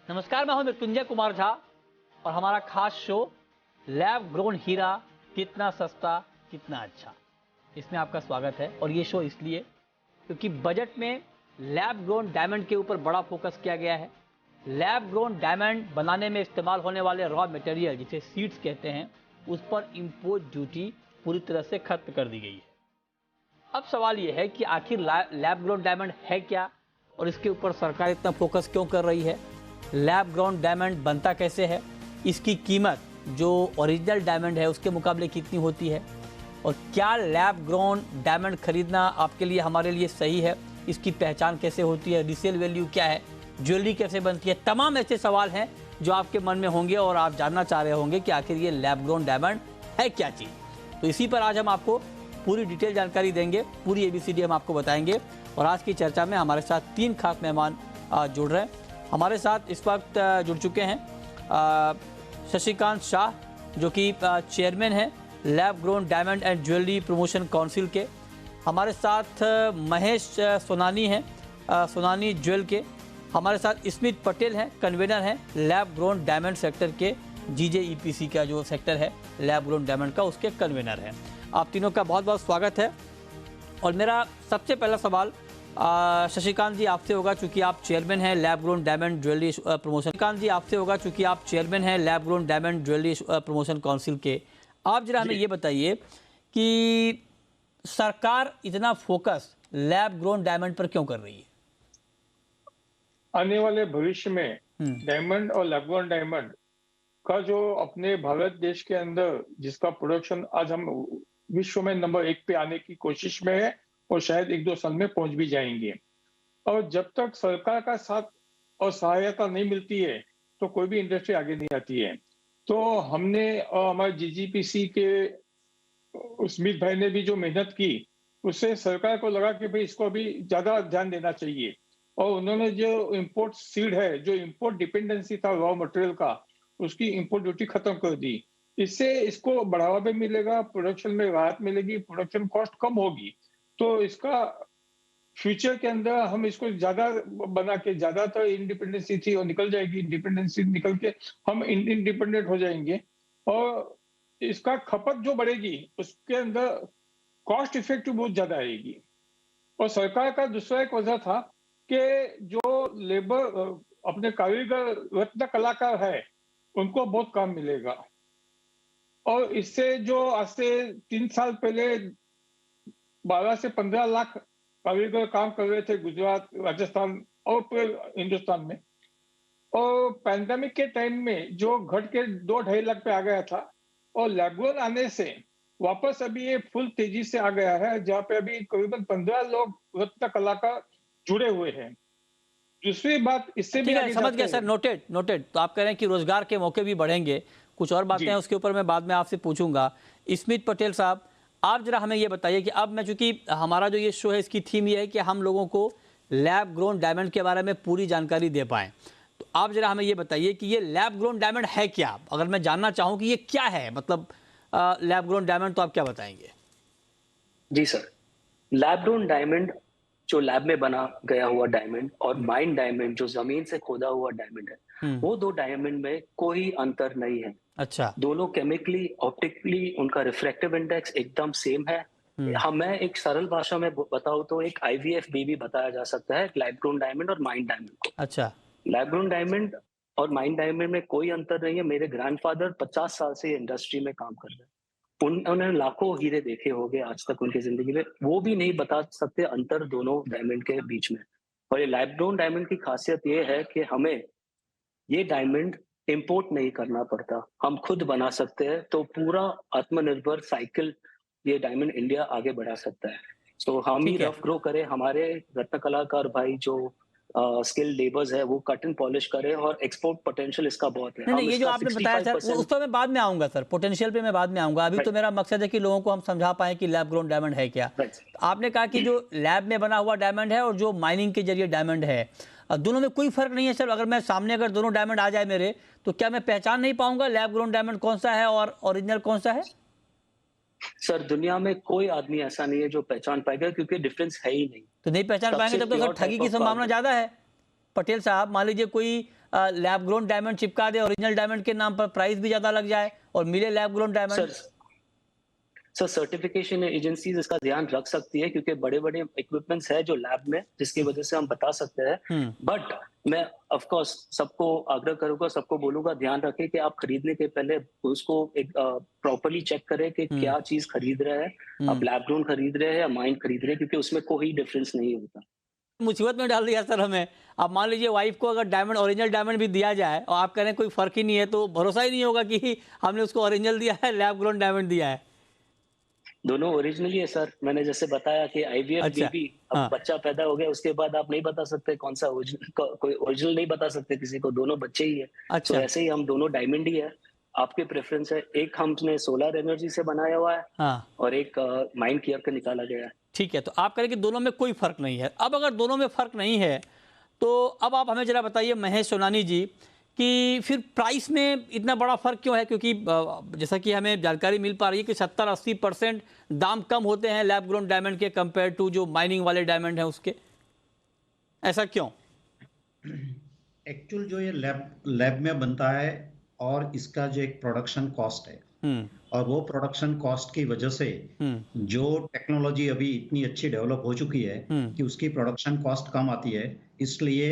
नमस्कार, मैं हूं मृत्युंजय कुमार झा और हमारा खास शो लैब ग्रोन हीरा कितना सस्ता कितना अच्छा, इसमें आपका स्वागत है। और ये शो इसलिए क्योंकि बजट में लैब ग्रोन डायमंड के ऊपर बड़ा फोकस किया गया है। लैब ग्रोन डायमंड बनाने में इस्तेमाल होने वाले रॉ मटेरियल जिसे सीड्स कहते हैं, उस पर इम्पोर्ट ड्यूटी पूरी तरह से खत्म कर दी गई है। अब सवाल यह है कि आखिर लैब ग्रोन डायमंड है क्या और इसके ऊपर सरकार इतना फोकस क्यों कर रही है। लैब ग्रोन डायमंड बनता कैसे है, इसकी कीमत जो ओरिजिनल डायमंड है उसके मुकाबले कितनी होती है, और क्या लैब ग्रोन डायमंड खरीदना आपके लिए हमारे लिए सही है, इसकी पहचान कैसे होती है, रीसेल वैल्यू क्या है, ज्वेलरी कैसे बनती है। तमाम ऐसे सवाल हैं जो आपके मन में होंगे और आप जानना चाह रहे होंगे कि आखिर ये लैब ग्रोन डायमंड है क्या चीज़। तो इसी पर आज हम आपको पूरी डिटेल जानकारी देंगे, पूरी ABCD हम आपको बताएंगे। और आज की चर्चा में हमारे साथ 3 खास मेहमान जुड़ रहे हैं। हमारे साथ इस वक्त जुड़ चुके हैं शशिकांत शाह, जो कि चेयरमैन हैं lab grown diamond and jewellery promotion council के। हमारे साथ महेश सोनानी हैं, सोनानी ज्वेल के। हमारे साथ स्मित पटेल हैं, कन्वेनर हैं लैब ग्रोन डायमंड सेक्टर के, GJEPC का जो सेक्टर है लैब ग्रोन डायमंड का, उसके कन्वेनर हैं। आप तीनों का बहुत बहुत स्वागत है। और मेरा सबसे पहला सवाल शशिकांत जी आपसे होगा, चूंकि आप चेयरमैन हैं lab grown diamond jewellery promotion. Shashikant ji आपसे होगा, चूंकि आप चेयरमैन हैं lab grown diamond jewellery promotion council के। आप जरा हमें ये बताइए कि सरकार इतना फोकस लैब ग्रोन डायमंड पर क्यों कर रही है। आने वाले भविष्य में डायमंड और लैब ग्रोन डायमंड का जो अपने भारत देश के अंदर जिसका प्रोडक्शन आज हम विश्व में नंबर 1 पे आने की कोशिश में है और शायद 1-2 साल में पहुंच भी जाएंगे। और जब तक सरकार का साथ और सहायता नहीं मिलती है तो कोई भी इंडस्ट्री आगे नहीं आती है। तो हमने और हमारे GJPC के स्मित भाई ने भी जो मेहनत की, उससे सरकार को लगा कि भाई इसको अभी ज्यादा ध्यान देना चाहिए। और उन्होंने जो इंपोर्ट सीड है, जो इंपोर्ट डिपेंडेंसी था रॉ मटेरियल का, उसकी इंपोर्ट ड्यूटी खत्म कर दी। इससे इसको बढ़ावा भी मिलेगा, प्रोडक्शन में राहत मिलेगी, प्रोडक्शन कॉस्ट कम होगी। तो इसका फ्यूचर के अंदर हम इसको ज्यादा बना के, ज्यादातर इंडिपेंडेंसी थी और निकल जाएगी, इंडिपेंडेंसी निकल के हम इंडिपेंडेंट हो जाएंगे। और इसका खपत जो बढ़ेगी उसके अंदर कॉस्ट इफेक्टिव बहुत ज्यादा आएगी। और सरकार का दूसरा एक वजह था कि जो लेबर अपने कारीगर रत्न कलाकार है उनको बहुत काम मिलेगा। और इससे जो आज से 3 साल पहले 12 से 15 लाख कारीगर काम कर रहे थे गुजरात, राजस्थान और पूरे हिंदुस्तान में, और पैंडेमिक के टाइम में जो घट के 2-2.5 लाख पे आ गया था। और लैब ग्रोन आने से वापस अभी ये फुल तेजी से आ गया है, जहाँ पे अभी करीबन 15 लोग रत्न कलाकार जुड़े हुए हैं। दूसरी बात इससे भी ठीक है, आगे समझ जाते गया सर, नोटेड नोटेड। तो आप कह रहे हैं कि रोजगार के मौके भी बढ़ेंगे। कुछ और बातें हैं उसके ऊपर मैं बाद में आपसे पूछूंगा। स्मित पटेल साहब, आप जरा हमें ये बताइए कि अब मैं, चूंकि हमारा जो ये शो है इसकी थीम ये है कि हम लोगों को लैब ग्रोन डायमंड के बारे में पूरी जानकारी दे पाएं, तो आप जरा हमें ये बताइए कि ये लैब ग्रोन डायमंड है क्या। अगर मैं जानना चाहूँ कि ये क्या है, मतलब लैब ग्रोन डायमंड, तो आप क्या बताएंगे। जी सर, लैब ग्रोन डायमंड जो लैब में बना गया हुआ डायमंड और माइन डायमंड जो जमीन से खोदा हुआ डायमंड है, वो 2 डायमंड में कोई अंतर नहीं है। अच्छा, दोनों केमिकली, ऑप्टिकली उनका रिफ्रैक्टिव इंडेक्स एकदम सेम है। मैं एक सरल भाषा में बताऊं तो एक IVF बेबी बताया जा सकता है लैब ग्रोन डायमंड और माइन डायमंड को। अच्छा, लैब ग्रोन डायमंड और माइन डायमंड में कोई अंतर नहीं है। मेरे ग्रैंडफादर 50 साल से इंडस्ट्री में काम कर रहे हैं, उन्होंने लाखों हीरे देखे होंगे आज तक उनकी जिंदगी में, वो भी नहीं बता सकते अंतर दोनों डायमंड के बीच में। और ये लैब ग्रोन डायमंड की खासियत ये है कि हमें ये डायमंड इंपोर्ट नहीं करना पड़ता, हम खुद बना सकते हैं। तो पूरा आत्मनिर्भर साइकिल ये डायमंड इंडिया आगे बढ़ा सकता है। तो हम ही ठीक है। रफ ग्रो करें, हमारे रत्न कलाकार भाई जो स्किल लेबर्स है वो कट एंड पॉलिश करे, और एक्सपोर्ट पोटेंशियल इसका बहुत है। नहीं, ये जो आपने बताया सर, उस पर मैं बाद में आऊंगा सर, पोटेंशियल पे मैं बाद में आऊंगा। अभी तो मेरा मकसद है कि लोगों को हम समझा पाए कि लैब ग्रोन डायमंड है क्या। तो आपने कहा कि जो लैब में बना हुआ डायमंड है और जो माइनिंग के जरिए डायमंड है, दोनों में कोई फर्क नहीं है सर। अगर मैं सामने अगर दोनों डायमंड आ जाए मेरे, तो क्या मैं पहचान नहीं पाऊंगा लैब ग्रोन डायमंड कौन सा है और ओरिजिनल कौन सा है। सर दुनिया में कोई आदमी ऐसा नहीं है जो पहचान पाएगा, क्योंकि डिफरेंस है ही नहीं। तो नहीं पहचान पाएंगे तब तो सर ठगी की संभावना ज्यादा है। पटेल साहब, मान लीजिए कोई लैब ग्रोन डायमंड चिपका दे ओरिजिनल डायमंड के नाम पर, प्राइस भी ज्यादा लग जाए और मिले lab grown diamond. Sir certification agencies इसका ध्यान रख सकती है क्योंकि बड़े बड़े इक्विपमेंट्स है जो लैब में, जिसकी वजह से हम बता सकते हैं। बट मैं ऑफ कोर्स सबको आग्रह करूंगा, सबको बोलूंगा ध्यान रखें कि आप खरीदने के पहले उसको एक प्रॉपर्ली चेक करें कि क्या चीज खरीद रहे हैं, आप लैब ग्रोन खरीद रहे हैं या माइन खरीद रहे हैं, क्योंकि उसमें कोई डिफरेंस नहीं होता। मुसीबत में डाल दिया सर हमें। अब मान लीजिए वाइफ को अगर डायमंड, ओरिजिनल डायमंड भी दिया जाए और आप कह रहे हैं कोई फर्क ही नहीं है, तो भरोसा ही नहीं होगा कि हमने उसको ओरिजिनल दिया है, लैब ग्रोन डायमंड दिया है। दोनों ओरिजिनली है सर। मैंने जैसे बताया कि आईवीएफ बेबी, अब बच्चा पैदा हो गया उसके बाद आप नहीं बता सकते कौन सा कोई ओरिजिनल नहीं बता सकते किसी को, दोनों बच्चे ही है। तो ऐसे ही हम दोनों डायमंड ही है। आपके प्रेफरेंस है, एक हमने सोलर एनर्जी से बनाया हुआ है और एक माइन किया के निकाला गया है। ठीक है, तो आप कह रहे हैं कि दोनों में कोई फर्क नहीं है। अब अगर दोनों में फर्क नहीं है तो अब आप हमें जरा बताइए महेश सोनानी जी कि फिर प्राइस में इतना बड़ा फर्क क्यों है? क्योंकि जैसा कि हमें जानकारी मिल पा रही है कि 70-80% दाम कम होते हैं लैब ग्रोन डायमंड के कंपेयर टू जो माइनिंग वाले डायमंड हैं उसके। ऐसा क्यों? एक्चुअल जो ये लैब में बनता है और इसका जो एक प्रोडक्शन कॉस्ट है, और वो प्रोडक्शन कॉस्ट की वजह से जो टेक्नोलॉजी अभी इतनी अच्छी डेवलप हो चुकी है कि उसकी प्रोडक्शन कॉस्ट कम आती है, इसलिए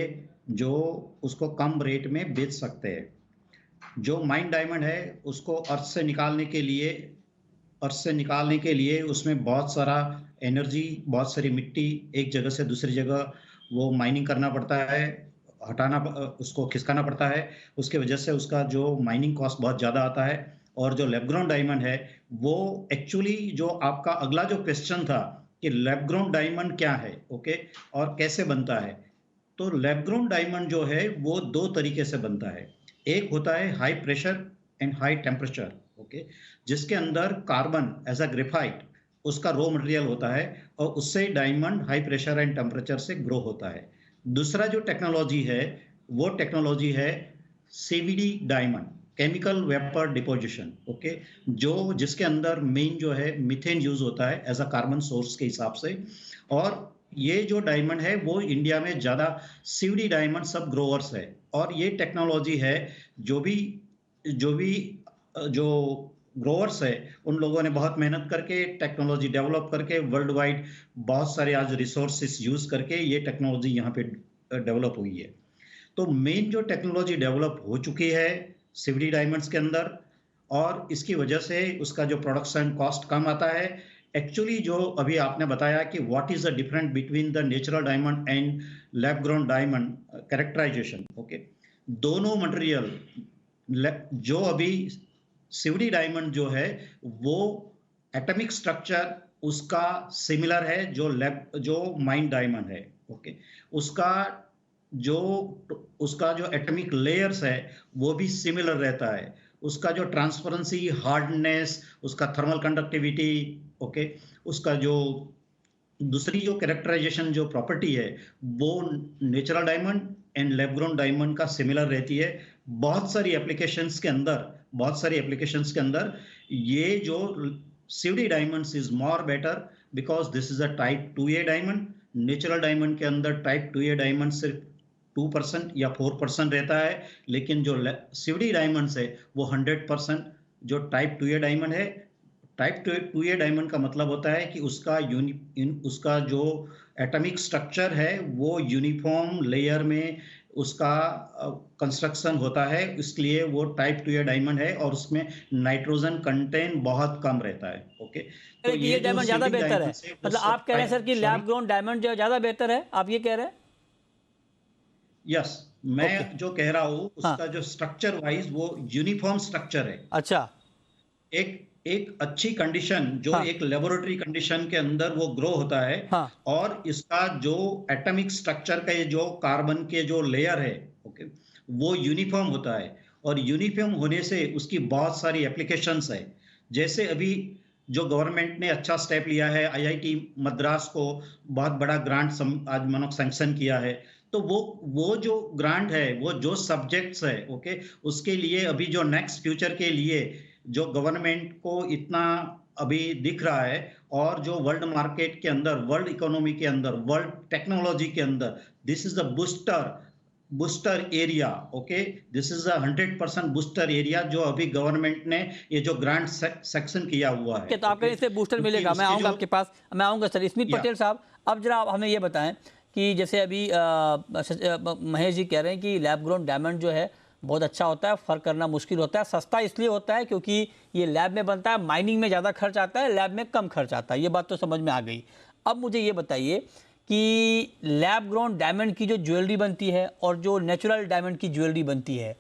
जो उसको कम रेट में बेच सकते हैं। जो माइन डायमंड है उसको अर्थ से निकालने के लिए उसमें बहुत सारा एनर्जी, बहुत सारी मिट्टी एक जगह से दूसरी जगह वो माइनिंग करना पड़ता है, हटाना, उसको खिसकाना पड़ता है। उसके वजह से उसका जो माइनिंग कॉस्ट बहुत ज़्यादा आता है। और जो लैब ग्रोन डायमंड है वो एक्चुअली जो आपका अगला जो क्वेश्चन था कि लैब ग्रोन डायमंड क्या है, ओके, और कैसे बनता है, तो लैब ग्रोन डायमंड जो है वो दो तरीके से बनता है। एक होता है high pressure and high temperature, okay, जिसके अंदर कार्बन एज अ ग्रेफाइट उसका रॉ मटेरियल होता है और उससे diamond high pressure and temperature से ग्रो होता है। दूसरा जो टेक्नोलॉजी है वो टेक्नोलॉजी है CVD diamond, chemical vapour deposition, okay, जो जिसके अंदर मेन जो है मीथेन यूज होता है एज अ कार्बन सोर्स के हिसाब से। और ये जो डायमंड है वो इंडिया में ज़्यादा सीवीडी डायमंड सब ग्रोवर्स है। और ये टेक्नोलॉजी है जो ग्रोवर्स है उन लोगों ने बहुत मेहनत करके टेक्नोलॉजी डेवलप करके वर्ल्ड वाइड बहुत सारे आज रिसोर्सेस यूज करके ये टेक्नोलॉजी यहाँ पे डेवलप हुई है। तो मेन जो टेक्नोलॉजी डेवलप हो चुकी है सीवीडी डायमंड्स के अंदर, और इसकी वजह से उसका जो प्रोडक्शन कॉस्ट कम आता है। एक्चुअली जो अभी आपने बताया कि what is the difference between the natural diamond and lab grown diamond characterization, okay, दोनों मटेरियल जो अभी सीवीडी डायमंड जो है वो एटॉमिक स्ट्रक्चर उसका सिमिलर है जो माइन डायमंड है, ओके, उसका जो एटॉमिक लेयर्स है वो भी सिमिलर रहता है। उसका जो ट्रांसपेरेंसी, हार्डनेस, उसका थर्मल कंडक्टिविटी, ओके, उसका जो दूसरी जो कैरेक्टराइजेशन जो प्रॉपर्टी है वो natural diamond and lab grown diamond का सिमिलर रहती है। बहुत सारी एप्लीकेशंस के अंदर ये जो CVD diamonds is more better because this is a type 2A diamond. Natural diamond के अंदर टाइप 2A डायमंड सिर्फ 2% या 4% रहता है, लेकिन जो सीवीडी डायमंड्स है वो 100% जो टाइप 2A डायमंड है। टाइप 2A डायमंड का मतलब होता है कि उसका जो एटॉमिक स्ट्रक्चर है वो यूनिफॉर्म लेयर में उसका कंस्ट्रक्शन होता है, इसलिए वो टाइप 2A डायमंड है और उसमें नाइट्रोजन कंटेंट बहुत कम रहता है, ओके। तो ये डायमंड ज्यादा बेहतर है, मतलब आप कह रहे हैं सर कि लैब ग्रोन डायमंड जो ज्यादा बेहतर है, आप ये कह रहे हैं? यस, मैं जो कह रहा हूँ उसका जो स्ट्रक्चर वाइज वो यूनिफॉर्म स्ट्रक्चर है। अच्छा, एक अच्छी कंडीशन जो एक लेबोरेटरी कंडीशन के अंदर वो ग्रो होता है, और इसका जो एटॉमिक स्ट्रक्चर का जो कार्बन के जो लेयर है, ओके, वो यूनिफॉर्म होता है। और यूनिफॉर्म होने से उसकी बहुत सारी एप्लीकेशंस है। जैसे अभी जो गवर्नमेंट ने अच्छा स्टेप लिया है, IIT मद्रास को बहुत बड़ा ग्रांट आज मानो सैंक्शन किया है, तो वो जो ग्रांट है वो जो सब्जेक्ट्स है, ओके, उसके लिए अभी जो नेक्स्ट फ्यूचर के लिए जो गवर्नमेंट को इतना अभी दिख रहा है, और जो वर्ल्ड मार्केट के अंदर, वर्ल्ड इकोनॉमी के अंदर, वर्ल्ड टेक्नोलॉजी के अंदर, this is the booster booster area, okay, this is a 100% booster area जो अभी गवर्नमेंट ने ये जो ग्रांट सेक्शन किया हुआ है। तो आपके इससे बूस्टर क्योंकि मिलेगा। मैं उसकी आऊंगा जो आपके पास, मैं आऊंगा सर। स्मित या पटेल साहब, अब जरा आप हमें ये बताएं कि जैसे अभी महेश जी कह रहे हैं कि लैब ग्रोन डायमंड जो है बहुत अच्छा होता है, फर्क करना मुश्किल होता है, सस्ता इसलिए होता है क्योंकि ये लैब में बनता है, माइनिंग में ज़्यादा खर्च आता है, लैब में कम खर्च आता है। ये बात तो समझ में आ गई। अब मुझे ये बताइए कि लैब ग्रोन डायमंड की जो ज्वेलरी बनती है और जो नेचुरल डायमंड की ज्वेलरी बनती है,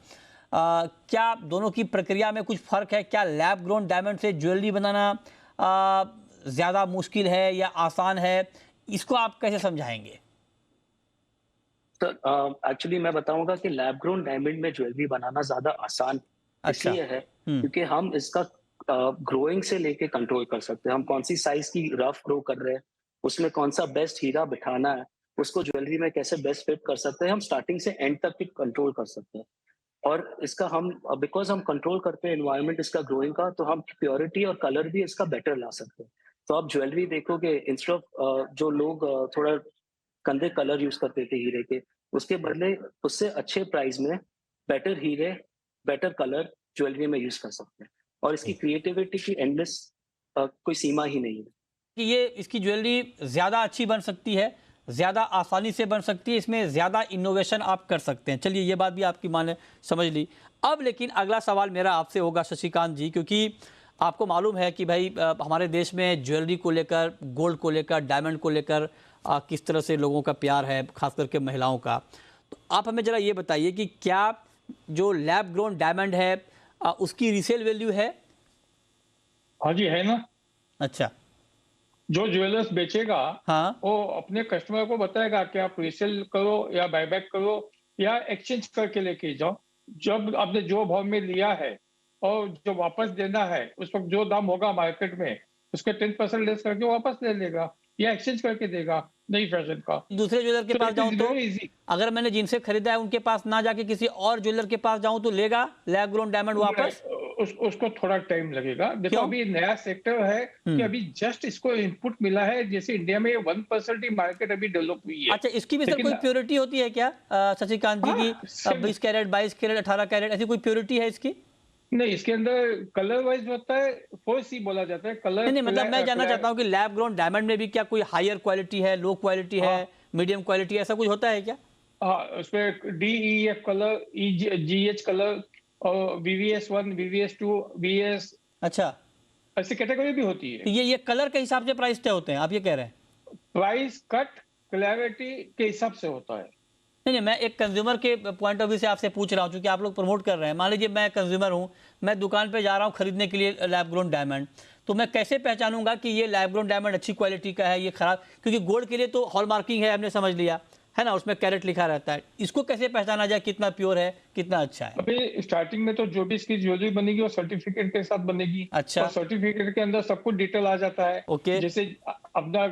क्या दोनों की प्रक्रिया में कुछ फ़र्क है? क्या लैब ग्रोन डायमंड से ज्वेलरी बनाना ज़्यादा मुश्किल है या आसान है? इसको आप कैसे समझाएंगे? तो एक्चुअली मैं बताऊंगा कि लैब ग्रोन डायमंड में ज्वेलरी बनाना ज्यादा आसान अच्छा। इसलिए है क्योंकि हम इसका ग्रोइंग से लेके कंट्रोल कर सकते हैं। हम कौन सी साइज की रफ ग्रो कर रहे हैं, उसमें कौन सा बेस्ट हीरा बिठाना है, उसको ज्वेलरी में कैसे बेस्ट फिट कर सकते हैं, हम स्टार्टिंग से एंड तक की कंट्रोल कर सकते हैं। और इसका हम बिकॉज हम कंट्रोल करते हैं एनवायरनमेंट इसका ग्रोइंग का, तो हम प्योरिटी और कलर भी इसका बेटर ला सकते हैं। तो आप ज्वेलरी देखोगे, इंस्टेड ऑफ जो लोग थोड़ा गंदे कलर यूज करते थे हीरे के, उसके बदले उससे अच्छे प्राइस में बेटर हीरे, बेटर कलर ज्वेलरी में यूज कर सकते हैं। और इसकी क्रिएटिविटी की एंडलेस कोई सीमा ही नहीं है कि ये इसकी ज्वेलरी ज़्यादा अच्छी बन सकती है, ज़्यादा आसानी से बन सकती है, इसमें ज़्यादा इनोवेशन आप कर सकते हैं। चलिए ये बात भी आपकी माने समझ ली। अब लेकिन अगला सवाल मेरा आपसे होगा शशिकांत जी, क्योंकि आपको मालूम है कि भाई हमारे देश में ज्वेलरी को लेकर, गोल्ड को लेकर, डायमंड को लेकर किस तरह से लोगों का प्यार है, खास करके महिलाओं का। तो आप हमें ज़रा ये बताइए कि क्या जो लैब ग्रोन डायमंड है उसकी रीसेल वैल्यू है? हाँ जी, है ना। अच्छा। जो ज्वेलर्स बेचेगा हाँ। वो अपने कस्टमर को बताएगा कि आप रीसेल करो या बायबैक करो या एक्सचेंज करके लेके जाओ। जब आपने जो भाव में लिया है और जो वापस देना है, उस वक्त जो दाम होगा मार्केट में उसके 10% लेस करके वापस ले लेगा या एक्सचेंज करके देगा नई फैशन का। दूसरे ज्वेलर के सो पास इट जाऊं इज तो वेरी इजी। अगर मैंने जिनसे खरीदा है उनके पास ना जाके किसी और ज्वेलर के पास जाऊं तो लेगा लैब ग्रोन डायमंड वापस? उसको थोड़ा टाइम लगेगा। देखो क्यों? अभी नया सेक्टर है कि हम्म। अभी जस्ट इसको इनपुट मिला है। जैसे इंडिया में 1% ही मार्केट अभी डेवलप हुई है, अच्छा, इसकी भी सर लेकिन कोई प्योरिटी होती है क्या शशिकांत जी की? हाँ सेम। 20 कैरेट, 22 कैरेट, 18 कैरेट, ऐसी कोई प्योरिटी है इसकी? नहीं, इसके अंदर कलर वाइज होता है, 4C बोला जाता है नहीं कलर। नहीं, मतलब मैं जानना चाहता हूँ कि लैब ग्रोन डायमंड में भी क्या कोई हायर क्वालिटी है, लो क्वालिटी है, हाँ मीडियम क्वालिटी है, ऐसा कुछ होता है क्या? हाँ, उसमें DEF कलर, GH कलर और VVS1, VVS2, VS, अच्छा। ऐसी कैटेगरी भी होती है। तो ये कलर के हिसाब से प्राइस तय होते हैं, आप ये कह रहे हैं? प्राइस कट क्लैरिटी के हिसाब से होता है। नहीं नहीं, मैं एक कंज्यूमर के पॉइंट ऑफ व्यू से आपसे पूछ रहा हूँ, क्योंकि आप लोग प्रमोट कर रहे हैं। मान लीजिए मैं कंज्यूमर हूँ, मैं दुकान पे जा रहा हूँ खरीदने के लिए लैब ग्रोन डायमंड, तो मैं कैसे पहचानूंगा कि ये लैब ग्रोन डायमंड अच्छी क्वालिटी का है, ये खराब? क्योंकि गोल्ड के लिए तो हॉलमार्किंग है, हमने समझ लिया है ना, उसमें कैरेट लिखा रहता है। इसको कैसे पहचाना जाए कितना प्योर है, कितना अच्छा है? अभी स्टार्टिंग में तो जो भी इसकी ज्वेलरी बनेगी वो सर्टिफिकेट के साथ बनेगी। अच्छा। और सर्टिफिकेट के अंदर सब कुछ डिटेल आ जाता है। ओके। जैसे अपना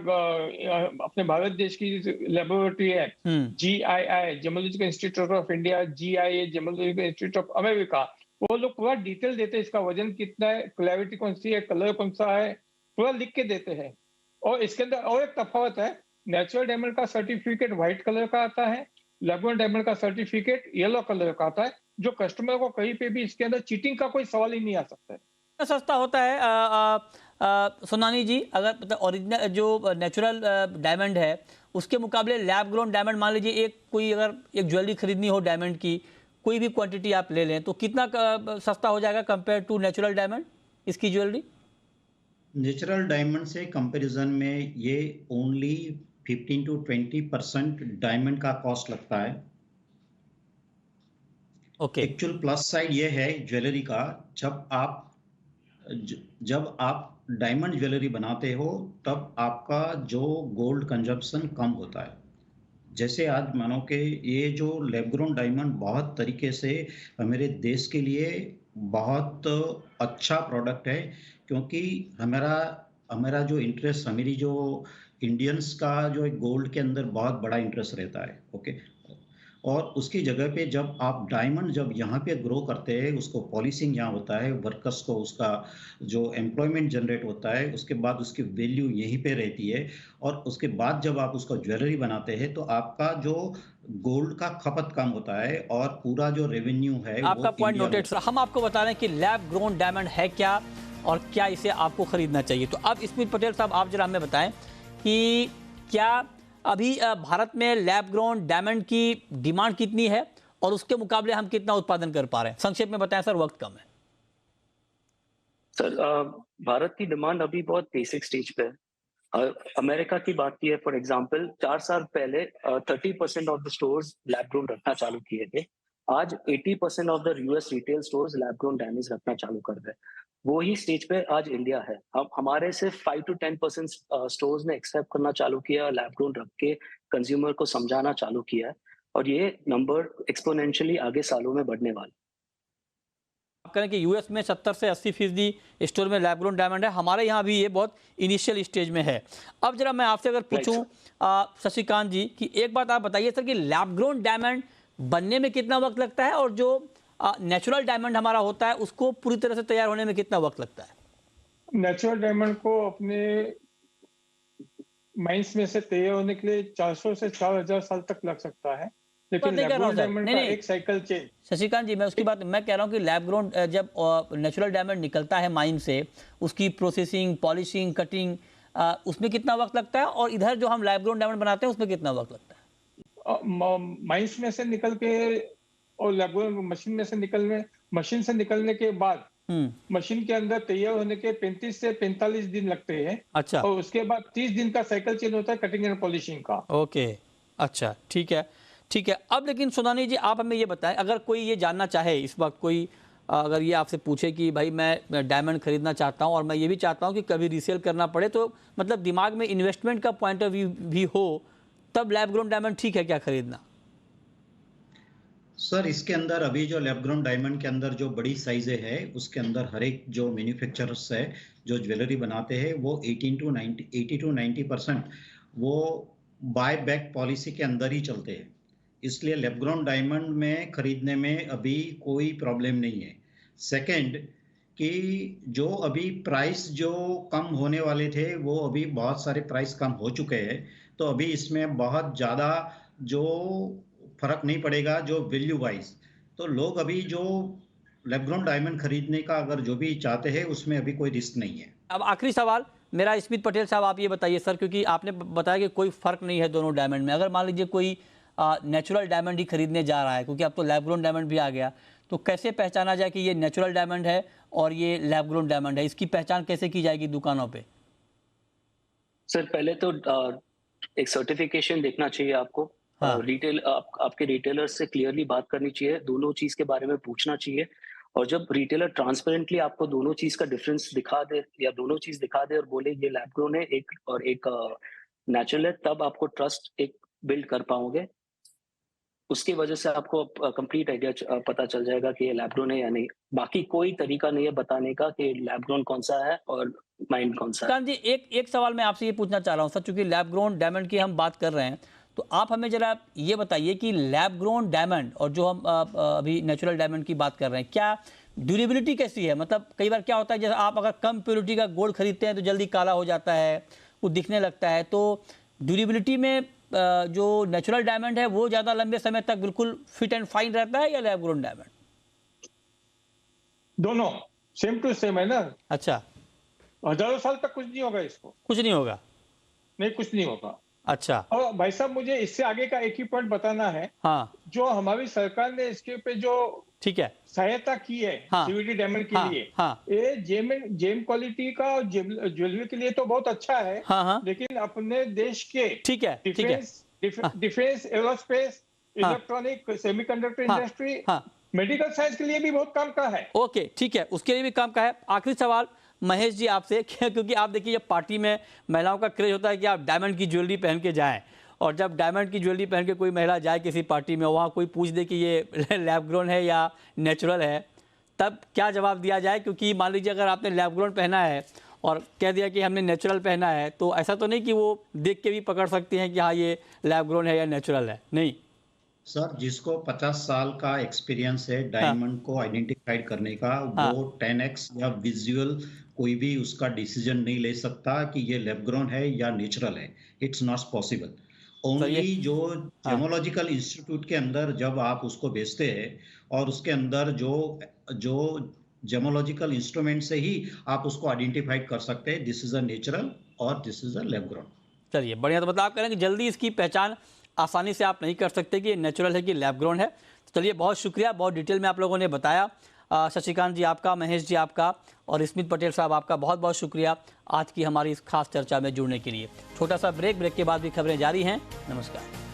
अपने भारत देश की लेबोरेटरी है GII, gemological institute of India, GIA, gemological institute of America, वो लोग पूरा डिटेल देते हैं। इसका वजन कितना है, क्लैरिटी कौन सी है, कलर कौन सा है, पूरा लिख के देते हैं। और इसके अंदर और एक तफावत है, नेचुरल डायमंड का सर्टिफिकेट व्हाइट कलर का आता है, लैब ग्रोन डायमंड का सर्टिफिकेट येलो कलर का आता है, जो कस्टमर को कहीं पे भी इसके अंदर चीटिंग का कोई सवाल ही नहीं आ सकता है। सस्ता होता है सोनानी जी, अगर मतलब ओरिजिनल जो नेचुरल डायमंड है उसके मुकाबले लैब ग्रोन डायमंड, मान लीजिए एक कोई अगर एक ज्वेलरी खरीदनी हो डायमंड की, कोई भी क्वांटिटी आप ले लें, तो कितना सस्ता हो जाएगा कंपेयर टू नेचुरल डायमंड इसकी ज्वेलरी? नेचुरल डायमंड से कंपैरिजन में ये ओनली 15 to 20% डायमंड का कॉस्ट लगता है। ओके। एक्चुअल प्लस साइड ये है ज्वेलरी का, जब आप डायमंड ज्वेलरी बनाते हो तब आपका जो गोल्ड कंजप्शन कम होता है। जैसे आज मानो कि ये जो लैब ग्रोन डायमंड बहुत तरीके से हमारे देश के लिए बहुत अच्छा प्रोडक्ट है, क्योंकि हमारा हमारा जो इंटरेस्ट, हमारी जो इंडियंस का जो गोल्ड के अंदर बहुत बड़ा इंटरेस्ट रहता है। ओके, और उसकी जगह पे जब आप डायमंड जब यहाँ पे ग्रो करते हैं, उसको पॉलिशिंग यहाँ होता है, वर्कर्स को उसका जो एम्प्लॉयमेंट जनरेट होता है, उसके बाद उसकी वैल्यू यहीं पे रहती है, और उसके बाद जब आप उसको ज्वेलरी बनाते हैं तो आपका जो गोल्ड का खपत कम होता है और पूरा जो रेवेन्यू है आपका वो पॉइंट इंडिया नोटेड सर। हम आपको बता रहे हैं कि लैब ग्रोन डायमंड है क्या और क्या इसे आपको खरीदना चाहिए। तो अब स्मित पटेल साहब आप जरा हमें बताएं कि क्या अभी भारत में लैब ग्रोन डायमंड की डिमांड कितनी है और उसके मुकाबले हम कितना उत्पादन कर पा रहे हैं। संक्षेप में बताएं सर, वक्त कम है। सर भारत की डिमांड अभी बहुत बेसिक स्टेज पे है। अमेरिका की बात की है फॉर एग्जांपल, 4 साल पहले 30% of the stores lab grown रखना चालू किए थे। आज 80% of the US retail stores lab grown diamonds रखना चालू कर रहे हैं। वो ही स्टेज पे आज इंडिया है। हम हमारे से 5 to 10% स्टोर्स ने एक्सेप्ट करना चालू किया, लैब ग्रोन रख के कंज्यूमर को समझाना चालू किया है, और ये नंबर एक्सपोनेंशियली आगे सालों में बढ़ने वाला है। आप करें कि यूएस में 70 से 80% स्टोर में लैब ग्रोन डायमंड है, हमारे यहाँ भी ये बहुत इनिशियल स्टेज में है। अब जरा मैं आपसे अगर पूछूं शशिकांत जी कि एक बात आप बताइए सर कि लैब ग्रोन डायमंड बनने में कितना वक्त लगता है और जो नेचुरल डायमंड हमारा होता है उसको पूरी तरह से तैयार होने में कितना वक्त लगता है। नेचुरल डायमंड को अपने माइंस में से तैयार होने के लिए 400 से 4000 साल तक लग सकता है, लेकिन लैब ग्रोन डायमंड का एक साइकिल चेंज। शशिकांत जी, मैं उसकी बात मैं कह रहा हूँ कि लैब ग्रोन जब नेचुरल डायमंड निकलता है माइन से, उसकी प्रोसेसिंग, पॉलिशिंग, कटिंग, उसमें कितना वक्त लगता है और इधर जो हम लैब ग्रोन डायमंड बनाते हैं उसमें कितना वक्त लगता है। माइंस में से निकल के और लैब ग्रोन मशीन से निकलने के बाद मशीन के अंदर तैयार होने के 35 से 45 दिन लगते हैं। अच्छा। और उसके बाद 30 दिन का साइकिल चेंज होता है कटिंग एंड पॉलिशिंग का। ओके, अच्छा, ठीक है, ठीक है। अब लेकिन सुनानी जी, आप हमें ये बताएं, अगर कोई ये जानना चाहे इस वक्त, कोई अगर ये आपसे पूछे कि भाई मैं डायमंड खरीदना चाहता हूँ और मैं ये भी चाहता हूँ कि कभी रीसेल करना पड़े, तो मतलब दिमाग में इन्वेस्टमेंट का पॉइंट ऑफ व्यू भी हो, तब लैब ग्रोन डायमंड ठीक है क्या खरीदना? सर इसके अंदर अभी जो लैब ग्रोन डायमंड के अंदर जो बड़ी साइजें है उसके अंदर हर एक जो मैन्युफैक्चरर्स है जो ज्वेलरी बनाते हैं वो 80 to 90% वो बाय बैक पॉलिसी के अंदर ही चलते हैं। इसलिए लैब ग्रोन डायमंड में खरीदने में अभी कोई प्रॉब्लम नहीं है। सेकंड कि जो अभी प्राइस जो कम होने वाले थे वो अभी बहुत सारे प्राइस कम हो चुके हैं, तो अभी इसमें बहुत ज़्यादा जो फर्क नहीं पड़ेगा जो वैल्यू वाइज। तो लोग अभी जो लैब ग्रोन डायमंड खरीदने का अगर जो भी चाहते हैं उसमें अभी कोई रिस्क नहीं है। अब आखिरी सवाल मेरा, स्मित पटेल साहब आप ये बताइए सर, क्योंकि आपने बताया कि कोई फर्क नहीं है दोनों डायमंड में, अगर मान लीजिए कोई नेचुरल डायमंड ही खरीदने जा रहा है, क्योंकि अब तो लैब ग्रोन डायमंड भी आ गया, तो कैसे पहचाना जाए कि ये नेचुरल डायमंड है और ये लैब ग्रोन डायमंड है? इसकी पहचान कैसे की जाएगी दुकानों पे? सर पहले तो एक सर्टिफिकेशन देखना चाहिए आपको। हाँ। आपके रिटेलर से क्लियरली बात करनी चाहिए, दोनों चीज के बारे में पूछना चाहिए, और जब रिटेलर ट्रांसपेरेंटली आपको दोनों चीज का डिफरेंस दिखा दे या दोनों चीज दिखा दे और बोले ये लैब ग्रोन है एक और एक नेचुरल है, तब आपको ट्रस्ट एक बिल्ड कर पाओगे। उसकी वजह से आपको कंप्लीट आइडिया पता चल जाएगा कि ये लैब ग्रोन है या नहीं। बाकी कोई तरीका नहीं है बताने का कि लैब ग्रोन कौन सा है और माइंड कौन सा है। जी, एक सवाल मैं आपसे ये पूछना चाह रहा हूँ सर, चूंकि लैब ग्रोन डायमंड की हम बात कर रहे हैं, तो आप हमें जरा ये बताइए कि लैब ग्रोन डायमंड और जो हम अभी नेचुरल डायमंड की बात कर रहे हैं, क्या ड्यूरेबिलिटी कैसी है? मतलब कई बार क्या होता है, जैसे आप अगर कम प्योरिटी का गोल्ड खरीदते हैं तो जल्दी काला हो जाता है, वो दिखने लगता है, तो ड्यूरेबिलिटी में जो नेचुरल डायमंड है वो ज़्यादा लंबे समय तक बिल्कुल फिट एंड फाइन रहता है या लैब ग्रोन डायमंड? दोनों सेम टू सेम है ना। अच्छा, हजारों साल तक कुछ नहीं होगा इसको। कुछ नहीं होगा? नहीं, कुछ नहीं होगा। अच्छा। और भाई साहब मुझे इससे आगे का एक ही पॉइंट बताना है। हाँ। जो हमारी सरकार ने इसके पे जो ठीक है सहायता की है सीवीडी डायमंड के लिए, ये जेम क्वालिटी का और ज्वेलरी के लिए तो बहुत अच्छा है। लेकिन अपने देश के defence, aerospace, electronic, semiconductor industry, medical science के लिए भी बहुत काम का है। ओके, ठीक है, उसके लिए भी काम का है। आखिरी सवाल महेश जी आपसे, क्योंकि आप देखिए जब पार्टी में महिलाओं का क्रेज होता है कि आप डायमंड की ज्वेलरी पहन के जाएं, और जब डायमंड की ज्वेलरी पहन के कोई महिला जाए किसी पार्टी में, वहाँ कोई पूछ दे कि ये लैब ग्रोन है या नेचुरल है, तब क्या जवाब दिया जाए? क्योंकि मान लीजिए अगर आपने लैब ग्रोन पहना है और कह दिया कि हमने नेचुरल पहना है, तो ऐसा तो नहीं कि वो देख के भी पकड़ सकती हैं कि हाँ ये लैब ग्रोन है या नेचुरल है? नहीं सर, जिसको 50 साल का एक्सपीरियंस है डायमंड को आइडेंटिफाइड करने का, वो 10x या विजुअल कोई भी उसका डिसीजन नहीं ले सकता कि ये लैब ग्रोन है या नेचुरल है। It's not possible. ओनली जो जेमोलॉजिकल इंस्टीट्यूट के अंदर जब आप उसको बेचते हैं और उसके अंदर जो जेमोलॉजिकल इंस्ट्रूमेंट से ही आप उसको आइडेंटिफाई कर सकते हैं दिस इज अ नेचुरल और this is a lab grown. चलिए बढ़िया, तो मतलब आप कह रहे हैं कि जल्दी इसकी पहचान आसानी से आप नहीं कर सकते कि ये नेचुरल है कि लैब ग्रोन है। तो चलिए बहुत शुक्रिया, बहुत डिटेल में आप लोगों ने बताया। शशिकांत जी आपका, महेश जी आपका और स्मित पटेल साहब आपका बहुत बहुत शुक्रिया आज की हमारी इस खास चर्चा में जुड़ने के लिए। छोटा सा ब्रेक के बाद भी खबरें जारी हैं। नमस्कार।